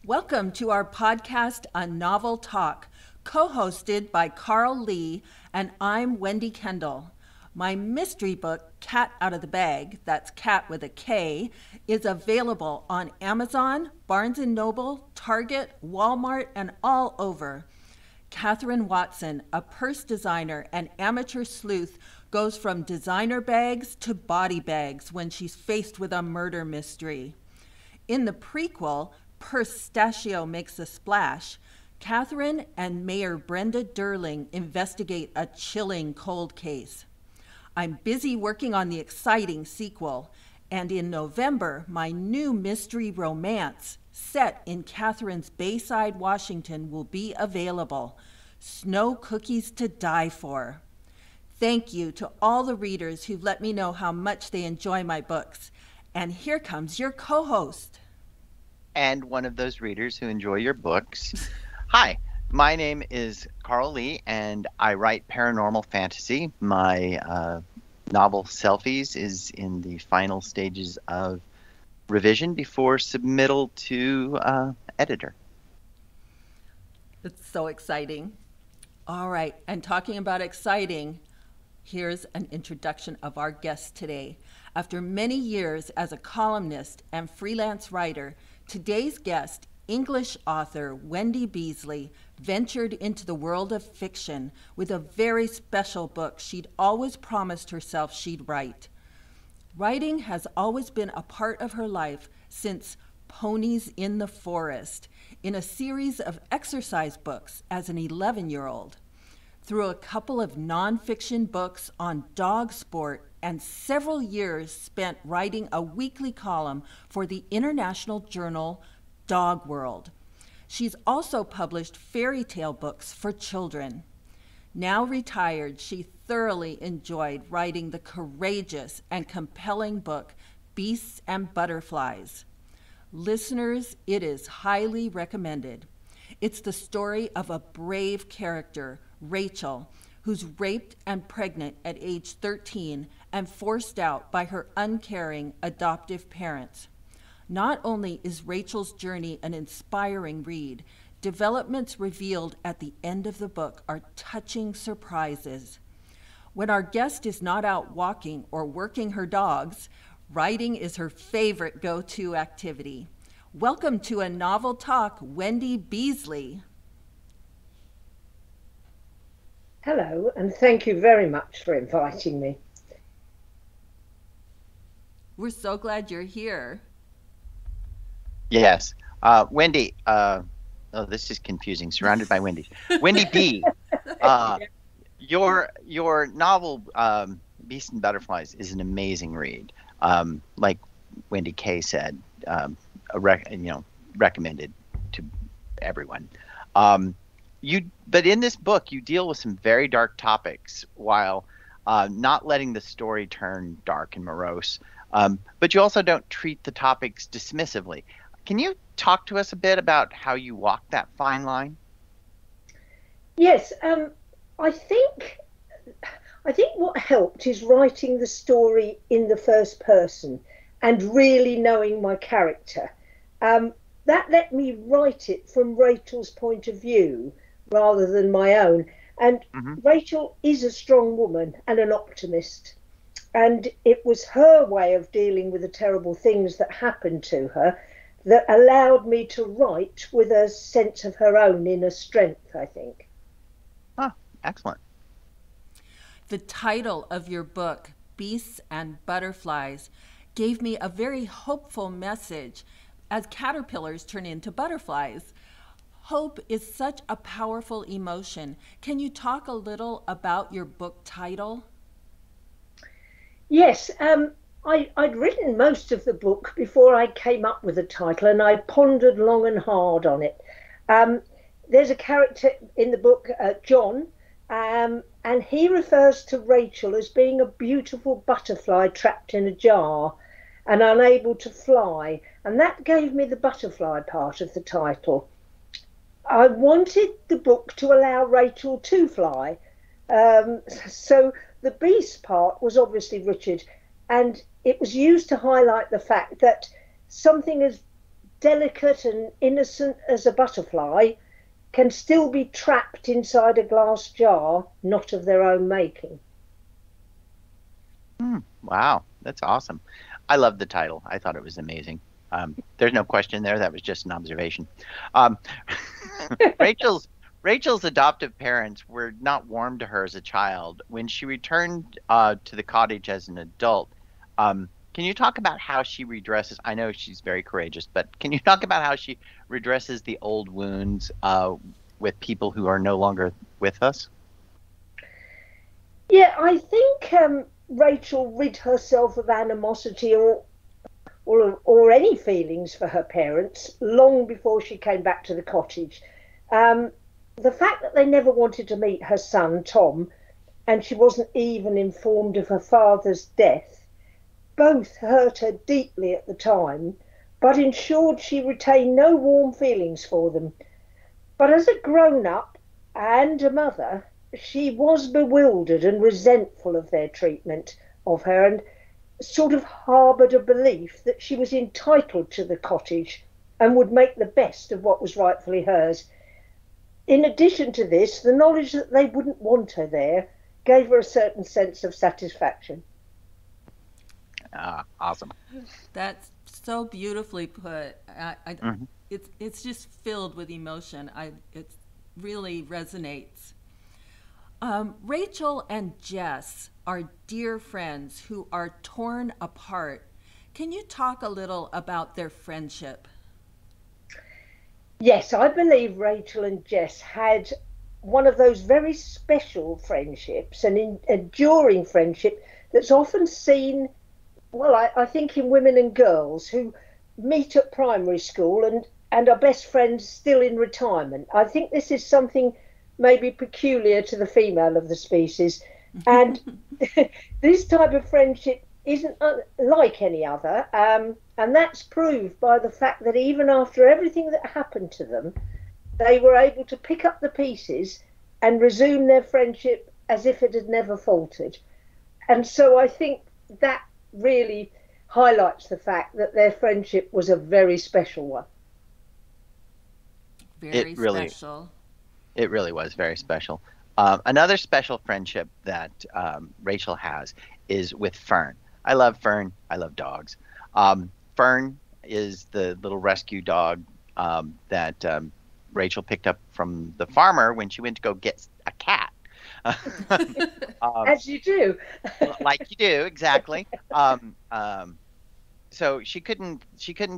Welcome to our podcast, A Novel Talk, co-hosted by Carl Lee, and I'm Wendy Kendall. My mystery book, Cat Out of the Bag, that's cat with a K, is available on Amazon, Barnes & Noble, Target, Walmart, and all over. Catherine Watson, a purse designer and amateur sleuth, goes from designer bags to body bags when she's faced with a murder mystery. In the prequel, Pistachio Makes a Splash, Catherine and Mayor Brenda Durling investigate a chilling cold case. I'm busy working on the exciting sequel, and in November, my new mystery romance, set in Catherine's Bayside, Washington, will be available. Snow Cookies to Die For. Thank you to all the readers who've let me know how much they enjoy my books. And here comes your co-host. And one of those readers who enjoy your books. Hi, my name is Carl Lee, and I write paranormal fantasy. My novel Selfies is in the final stages of revision before submittal to editor. It's so exciting. All right, and talking about exciting, here's an introduction of our guest today. After many years as a columnist and freelance writer, today's guest, English author Wendy Beasley, ventured into the world of fiction with a very special book she'd always promised herself she'd write. Writing has always been a part of her life since Ponies in the Forest, in a series of exercise books as an 11-year-old. Through a couple of nonfiction books on dog sport and several years spent writing a weekly column for the international journal Dog World. She's also published fairy tale books for children. Now retired, she thoroughly enjoyed writing the courageous and compelling book Beasts and Butterflies. Listeners, it is highly recommended. It's the story of a brave character, Rachel, who's raped and pregnant at age 13 and forced out by her uncaring adoptive parents. Not only is Rachel's journey an inspiring read, developments revealed at the end of the book are touching surprises. When our guest is not out walking or working her dogs, writing is her favorite go-to activity. Welcome to A Novel Talk, Wendy Beasley. Hello, and thank you very much for inviting me. We're so glad you're here. Yes. Wendy, this is confusing, surrounded by Wendy's. Wendy B, your novel, Beasts and Butterflies, is an amazing read. Like Wendy K said, recommended to everyone. But in this book, you deal with some very dark topics while not letting the story turn dark and morose. But you also don't treat the topics dismissively. Can you talk to us a bit about how you walk that fine line? Yes, I think what helped is writing the story in the first person and really knowing my character. That let me write it from Rachel's point of view rather than my own. And Rachel is a strong woman and an optimist. And it was her way of dealing with the terrible things that happened to her that allowed me to write with a sense of her own inner strength, I think. Oh, excellent. The title of your book, Beasts and Butterflies, gave me a very hopeful message as caterpillars turn into butterflies. Hope is such a powerful emotion. Can you talk a little about your book title? Yes, I'd written most of the book before I came up with a title, and I pondered long and hard on it. There's a character in the book, John, and he refers to Rachel as being a beautiful butterfly trapped in a jar and unable to fly, and that gave me the butterfly part of the title. I wanted the book to allow Rachel to fly, so the beast part was obviously Richard, and it was used to highlight the fact that something as delicate and innocent as a butterfly can still be trapped inside a glass jar, not of their own making. Wow, that's awesome. I love the title. I thought it was amazing. There's no question there. That was just an observation. Um, Rachel's adoptive parents were not warm to her as a child. When she returned to the cottage as an adult, can you talk about how she redresses? I know she's very courageous, but can you talk about how she redresses the old wounds with people who are no longer with us? Yeah, I think Rachel rid herself of animosity or any feelings for her parents long before she came back to the cottage. The fact that they never wanted to meet her son, Tom, and she wasn't even informed of her father's death, both hurt her deeply at the time, but ensured she retained no warm feelings for them. But as a grown-up and a mother, she was bewildered and resentful of their treatment of her, and sort of harboured a belief that she was entitled to the cottage and would make the best of what was rightfully hers. In addition to this, the knowledge that they wouldn't want her there gave her a certain sense of satisfaction. Awesome. That's so beautifully put. It's just filled with emotion. It really resonates. Rachel and Jess are dear friends who are torn apart. Can you talk a little about their friendship? Yes, I believe Rachel and Jess had one of those very special friendships, an enduring friendship that's often seen, well, I think in women and girls who meet at primary school and are best friends still in retirement. I think this is something maybe peculiar to the female of the species. And this type of friendship isn't like any other. And that's proved by the fact that even after everything that happened to them, they were able to pick up the pieces and resume their friendship as if it had never faltered. And so I think that really highlights the fact that their friendship was a very special one. Very special. It really was very special. Another special friendship that Rachel has is with Fern. I love Fern. I love dogs. Fern is the little rescue dog that Rachel picked up from the farmer when she went to go get a cat. As you do. Like you do, exactly. So she couldn't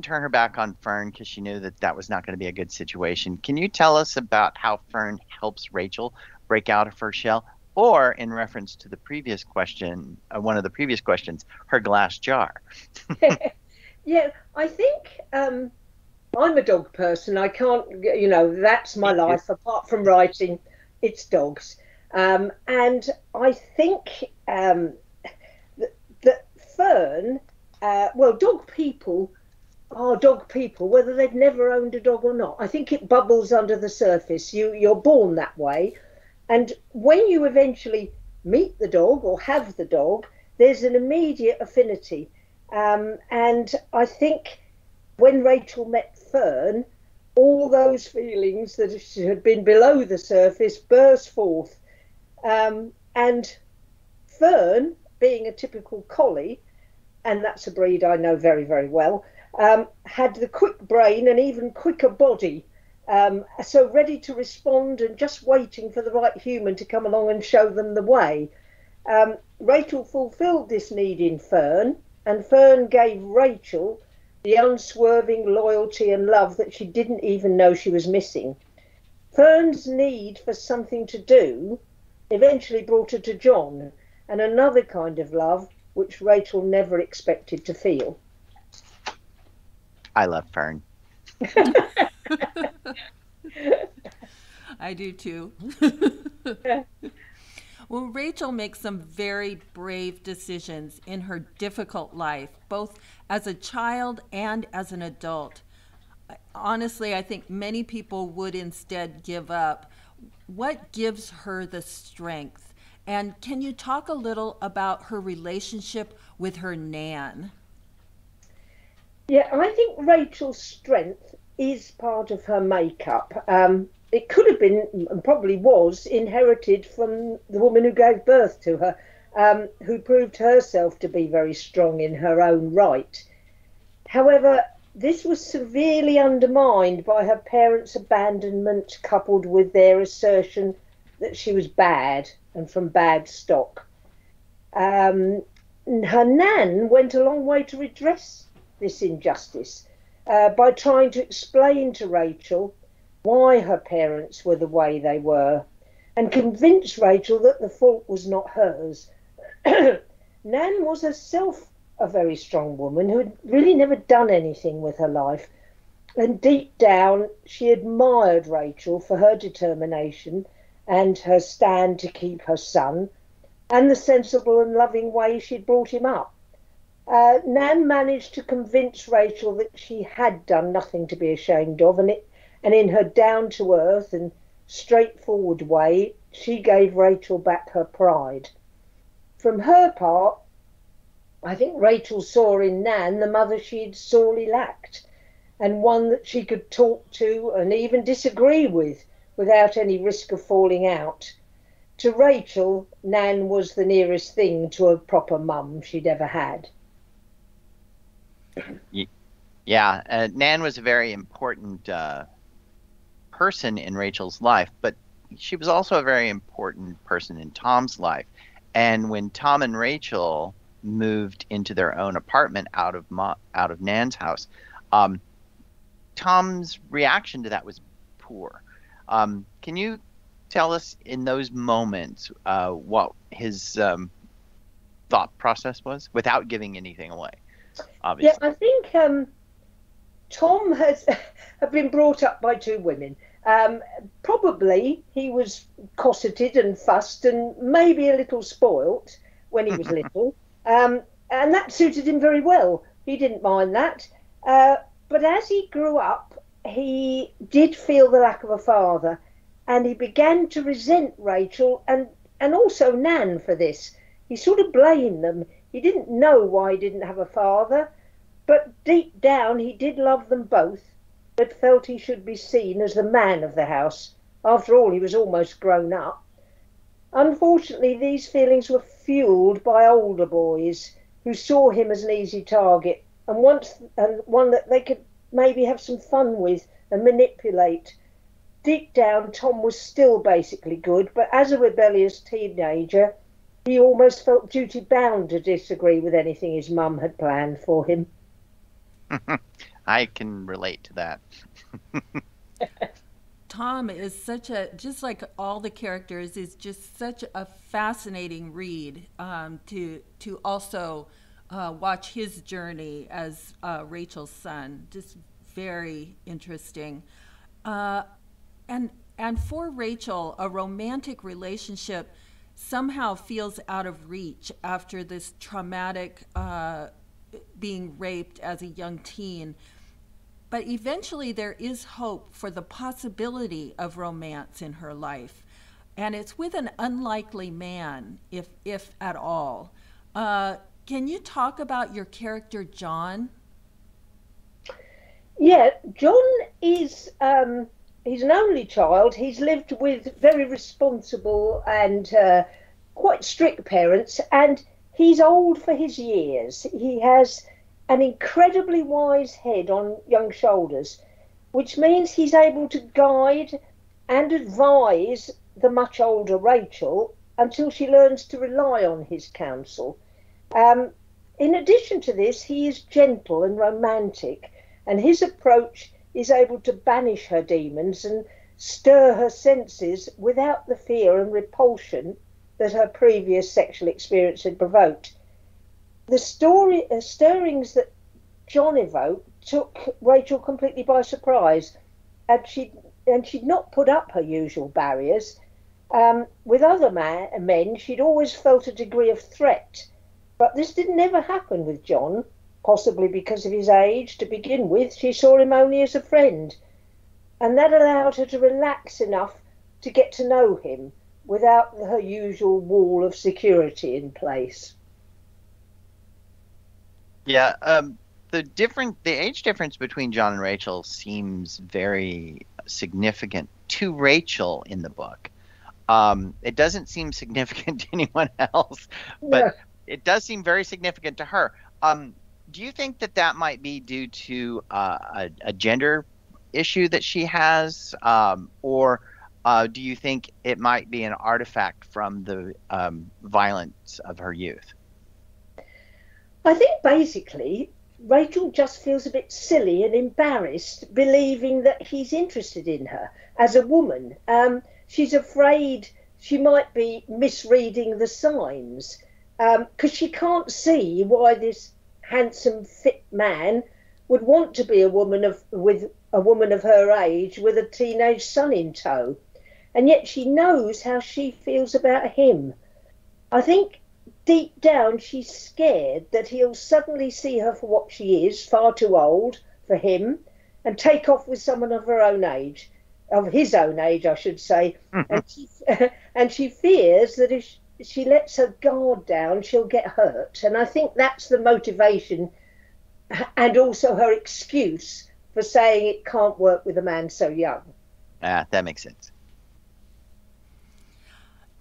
turn her back on Fern because she knew that was not going to be a good situation. Can you tell us about how Fern helps Rachel break out of her shell? Or in reference to the previous question, one of the previous questions, her glass jar. Yeah, I think I'm a dog person. I can't, that's my life. Apart from writing, it's dogs. And I think that Fern, dog people are dog people, whether they've never owned a dog or not. I think it bubbles under the surface. You're born that way. And when you eventually meet the dog or have the dog, there's an immediate affinity. And I think when Rachel met Fern, all those feelings that had been below the surface burst forth. And Fern, being a typical collie, and that's a breed I know very, very well, had the quick brain and even quicker body. So ready to respond and just waiting for the right human to come along and show them the way. Rachel fulfilled this need in Fern, and Fern gave Rachel the unswerving loyalty and love that she didn't even know she was missing. Fern's need for something to do eventually brought her to John, and another kind of love which Rachel never expected to feel. I love Fern. I do too. Well, Rachel makes some very brave decisions in her difficult life, both as a child and as an adult. Honestly, I think many people would instead give up. What gives her the strength? And can you talk a little about her relationship with her Nan? Yeah, I think Rachel's strength is part of her makeup. It could have been, and probably was, inherited from the woman who gave birth to her, who proved herself to be very strong in her own right. However, this was severely undermined by her parents' abandonment, coupled with their assertion that she was bad and from bad stock. Her nan went a long way to redress this injustice by trying to explain to Rachel why her parents were the way they were and convince Rachel that the fault was not hers. Nan was herself a very strong woman who had really never done anything with her life. And deep down, she admired Rachel for her determination and her stand to keep her son and the sensible and loving way she'd brought him up. Nan managed to convince Rachel that she had done nothing to be ashamed of, and in her down-to-earth and straightforward way, she gave Rachel back her pride. From her part, I think Rachel saw in Nan the mother she had sorely lacked, and one that she could talk to and even disagree with without any risk of falling out. To Rachel, Nan was the nearest thing to a proper mum she'd ever had. Yeah, Nan was a very important person in Rachel's life, but she was also a very important person in Tom's life. And when Tom and Rachel moved into their own apartment out of Nan's house, Tom's reaction to that was poor. Can you tell us in those moments what his thought process was without giving anything away? Obviously. Yeah, I think Tom had been brought up by two women. Probably he was cosseted and fussed and maybe a little spoilt when he was little. And that suited him very well. He didn't mind that. But as he grew up, he did feel the lack of a father, and he began to resent Rachel and also Nan for this. He sort of blamed them. He didn't know why he didn't have a father, but deep down he did love them both, but felt he should be seen as the man of the house. After all, he was almost grown up. Unfortunately, these feelings were fueled by older boys who saw him as an easy target and one that they could maybe have some fun with and manipulate. Deep down, Tom was still basically good, but as a rebellious teenager, he almost felt duty-bound to disagree with anything his mum had planned for him. I can relate to that. Tom is just like all the characters, is just such a fascinating read to also watch his journey as Rachel's son. Just very interesting. And for Rachel, a romantic relationship somehow feels out of reach after this traumatic being raped as a young teen. But eventually there is hope for the possibility of romance in her life. And it's with an unlikely man, if at all. Can you talk about your character, John? Yeah, John is, he's an only child. He's lived with very responsible and quite strict parents, and he's old for his years. He has an incredibly wise head on young shoulders, which means he's able to guide and advise the much older Rachel until she learns to rely on his counsel. In addition to this, he is gentle and romantic, and his approach is able to banish her demons and stir her senses without the fear and repulsion that her previous sexual experience had provoked. The stirrings that John evoked took Rachel completely by surprise, and she'd not put up her usual barriers. With other men, she'd always felt a degree of threat, but this didn't ever happen with John, possibly because of his age. To begin with, she saw him only as a friend, and that allowed her to relax enough to get to know him without her usual wall of security in place. Yeah, the age difference between John and Rachel seems very significant to Rachel in the book. It doesn't seem significant to anyone else, but Yeah. it does seem very significant to her. Do you think that might be due to a gender issue that she has, or do you think it might be an artifact from the violence of her youth? I think basically Rachel just feels a bit silly and embarrassed believing that he's interested in her as a woman. She's afraid she might be misreading the signs because she can't see why this handsome, fit man would want to be with a woman of her age with a teenage son in tow. And yet she knows how she feels about him. I think deep down she's scared that he'll suddenly see her for what she is, far too old for him, and take off with someone of her own age, of his own age, I should say. And she fears that if she lets her guard down, she'll get hurt. And I think that's the motivation and also her excuse for saying it can't work with a man so young. That makes sense.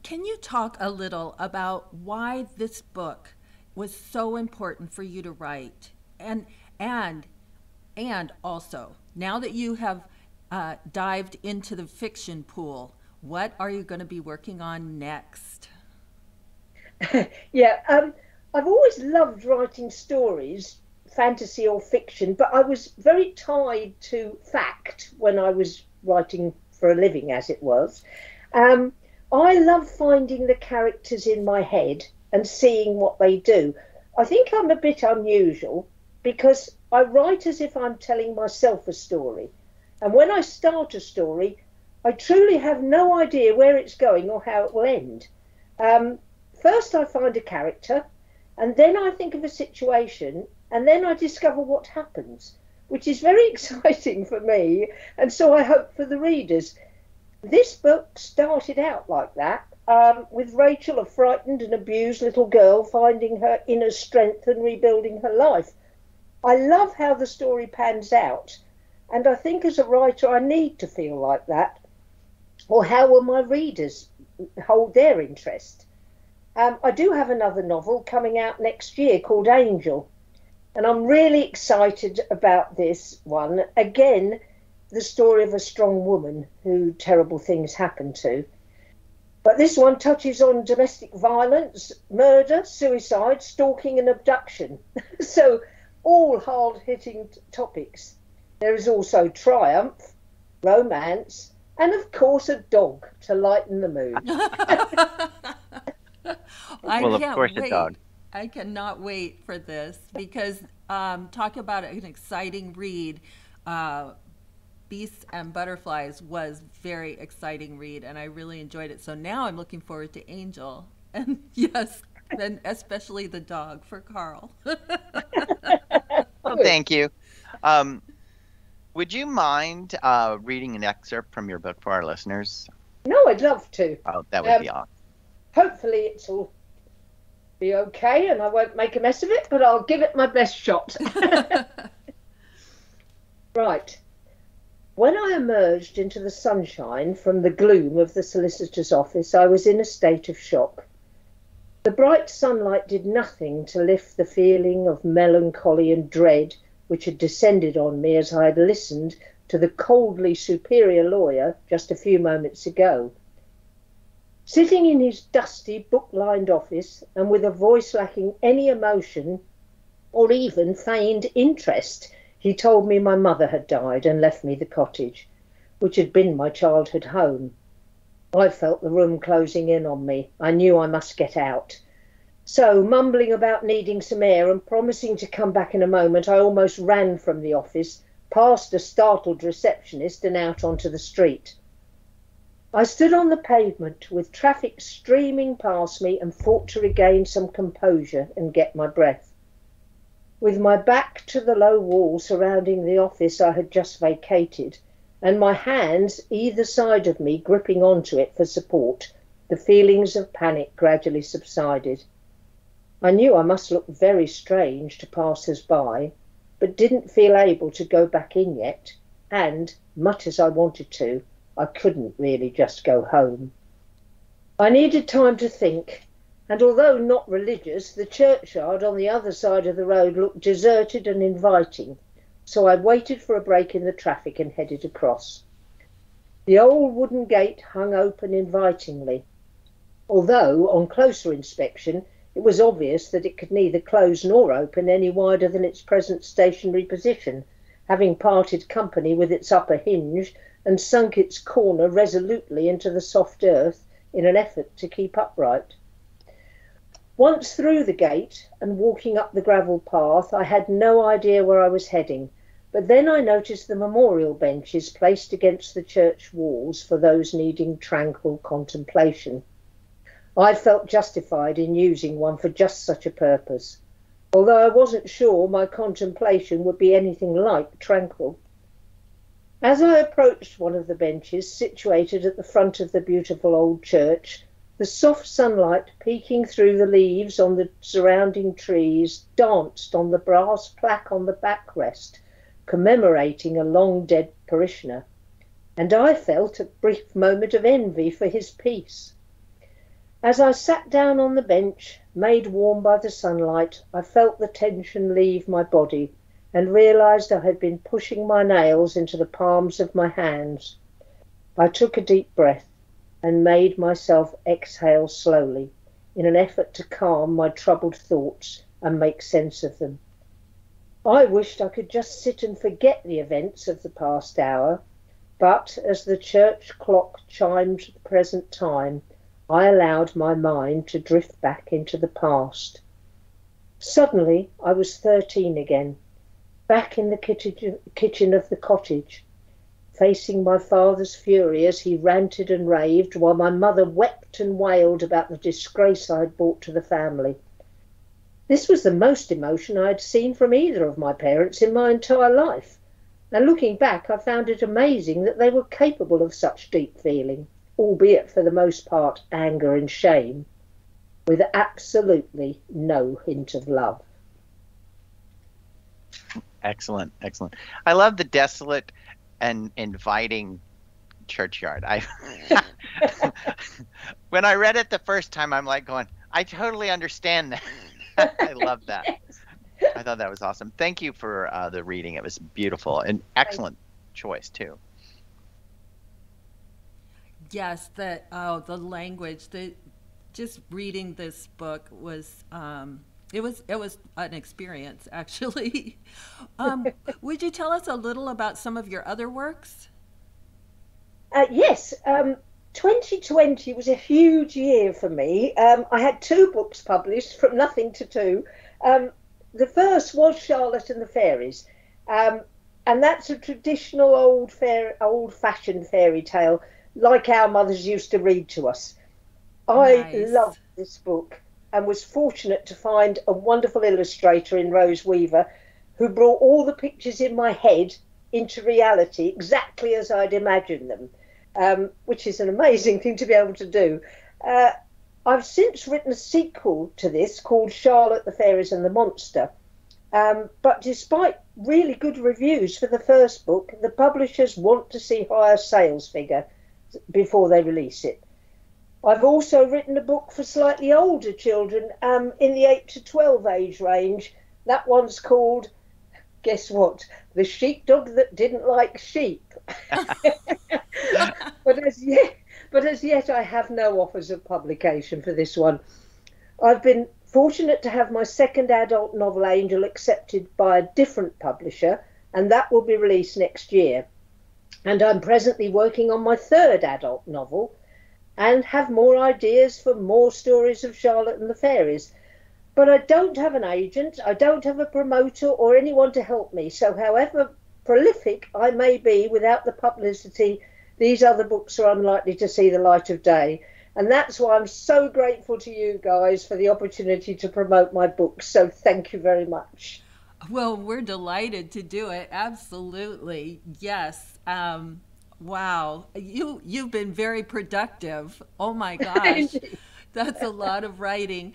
Can you talk a little about why this book was so important for you to write? And also, now that you have dived into the fiction pool, what are you going to be working on next? Yeah, I've always loved writing stories, fantasy or fiction, but I was very tied to fact when I was writing for a living, as it was. I love finding the characters in my head and seeing what they do. I think I'm a bit unusual because I write as if I'm telling myself a story. And when I start a story, I truly have no idea where it's going or how it will end. First, I find a character, and then I think of a situation, and then I discover what happens, which is very exciting for me, and so I hope for the readers. This book started out like that, with Rachel, a frightened and abused little girl, finding her inner strength and rebuilding her life. I love how the story pans out, and I think as a writer I need to feel like that. Or how will my readers hold their interest? I do have another novel coming out next year called Angel, and I'm really excited about this one. Again, the story of a strong woman who terrible things happen to. But this one touches on domestic violence, murder, suicide, stalking and abduction. So all hard-hitting topics. There is also triumph, romance, and of course a dog to lighten the mood. Of course, a dog. I cannot wait for this because talk about an exciting read. Beasts and Butterflies was very exciting read, and I really enjoyed it. So now I'm looking forward to Angel, and yes, and especially the dog for Carl. Well, thank you. Would you mind reading an excerpt from your book for our listeners? No, I'd love to. Oh, that would be awesome. Hopefully it'll be okay and I won't make a mess of it, but I'll give it my best shot. Right. When I emerged into the sunshine from the gloom of the solicitor's office, I was in a state of shock. The bright sunlight did nothing to lift the feeling of melancholy and dread which had descended on me as I had listened to the coldly superior lawyer just a few moments ago. Sitting in his dusty, book-lined office and with a voice lacking any emotion or even feigned interest, he told me my mother had died and left me the cottage, which had been my childhood home. I felt the room closing in on me. I knew I must get out. So, mumbling about needing some air and promising to come back in a moment, I almost ran from the office, past a startled receptionist and out onto the street. I stood on the pavement with traffic streaming past me and fought to regain some composure and get my breath. With my back to the low wall surrounding the office I had just vacated, and my hands either side of me gripping onto it for support, the feelings of panic gradually subsided. I knew I must look very strange to passers-by, but didn't feel able to go back in yet. And, much as I wanted to, I couldn't really just go home. I needed time to think, and although not religious, the churchyard on the other side of the road looked deserted and inviting, so I waited for a break in the traffic and headed across. The old wooden gate hung open invitingly, although on closer inspection it was obvious that it could neither close nor open any wider than its present stationary position, having parted company with its upper hinge and sunk its corner resolutely into the soft earth in an effort to keep upright. Once through the gate and walking up the gravel path, I had no idea where I was heading, but then I noticed the memorial benches placed against the church walls for those needing tranquil contemplation. I felt justified in using one for just such a purpose, although I wasn't sure my contemplation would be anything like tranquil. As I approached one of the benches situated at the front of the beautiful old church, the soft sunlight peeking through the leaves on the surrounding trees danced on the brass plaque on the backrest, commemorating a long-dead parishioner, and I felt a brief moment of envy for his peace. As I sat down on the bench, made warm by the sunlight, I felt the tension leave my body and realised I had been pushing my nails into the palms of my hands. I took a deep breath and made myself exhale slowly in an effort to calm my troubled thoughts and make sense of them. I wished I could just sit and forget the events of the past hour, but as the church clock chimed the present time, I allowed my mind to drift back into the past. Suddenly I was 13 again, back in the kitchen of the cottage, facing my father's fury as he ranted and raved while my mother wept and wailed about the disgrace I had brought to the family. This was the most emotion I had seen from either of my parents in my entire life, and looking back I found it amazing that they were capable of such deep feeling, albeit for the most part anger and shame, with absolutely no hint of love. Excellent, excellent. I love the desolate and inviting churchyard. When I read it the first time, I'm like going, I totally understand that. I love that. I thought that was awesome. Thank you for the reading. It was beautiful and excellent choice too. Yes, the language, just reading this book was it was an experience, actually. Would you tell us a little about some of your other works? Yes. 2020 was a huge year for me. I had 2 books published, from nothing to 2. The first was Charlotte and the Fairies, and that's a traditional old-fashioned fairy tale, like our mothers used to read to us. I loved this book and was fortunate to find a wonderful illustrator in Rose Weaver who brought all the pictures in my head into reality exactly as I'd imagined them, which is an amazing thing to be able to do. I've since written a sequel to this called Charlotte, the Fairies and the Monster, but despite really good reviews for the first book, the publishers want to see higher sales figure before they release it. I've also written a book for slightly older children in the 8 to 12 age range. That one's called, guess what? The Sheepdog That Didn't Like Sheep. But as yet I have no offers of publication for this one. I've been fortunate to have my second adult novel, Angel, accepted by a different publisher, and that will be released next year. And I'm presently working on my third adult novel and have more ideas for more stories of Charlotte and the Fairies. But I don't have an agent, I don't have a promoter or anyone to help me, so however prolific I may be without the publicity, these other books are unlikely to see the light of day. And that's why I'm so grateful to you guys for the opportunity to promote my books. So thank you very much. Well, we're delighted to do it. Absolutely. Yes. Wow. You've been very productive. Oh my gosh. That's a lot of writing.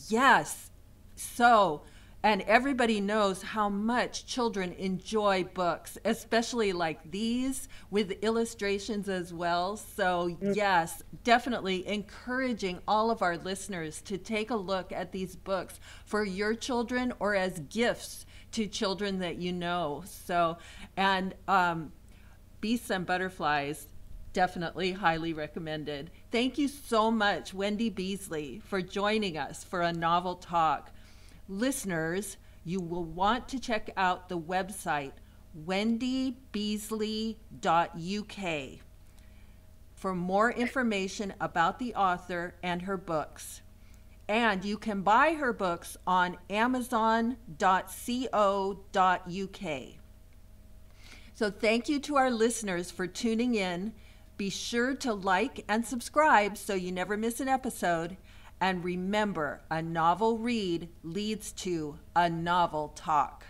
Yes. So And everybody knows how much children enjoy books, especially like these with illustrations as well. So, yes, definitely encouraging all of our listeners to take a look at these books for your children or as gifts to children that you know. So, and Beasts and Butterflies, definitely highly recommended. Thank you so much, Wendy Beasley, for joining us for a novel talk. Listeners, you will want to check out the website wendybeasley.uk for more information about the author and her books. And you can buy her books on amazon.co.uk. So thank you to our listeners for tuning in. Be sure to like and subscribe so you never miss an episode. And remember, a novel read leads to a novel talk.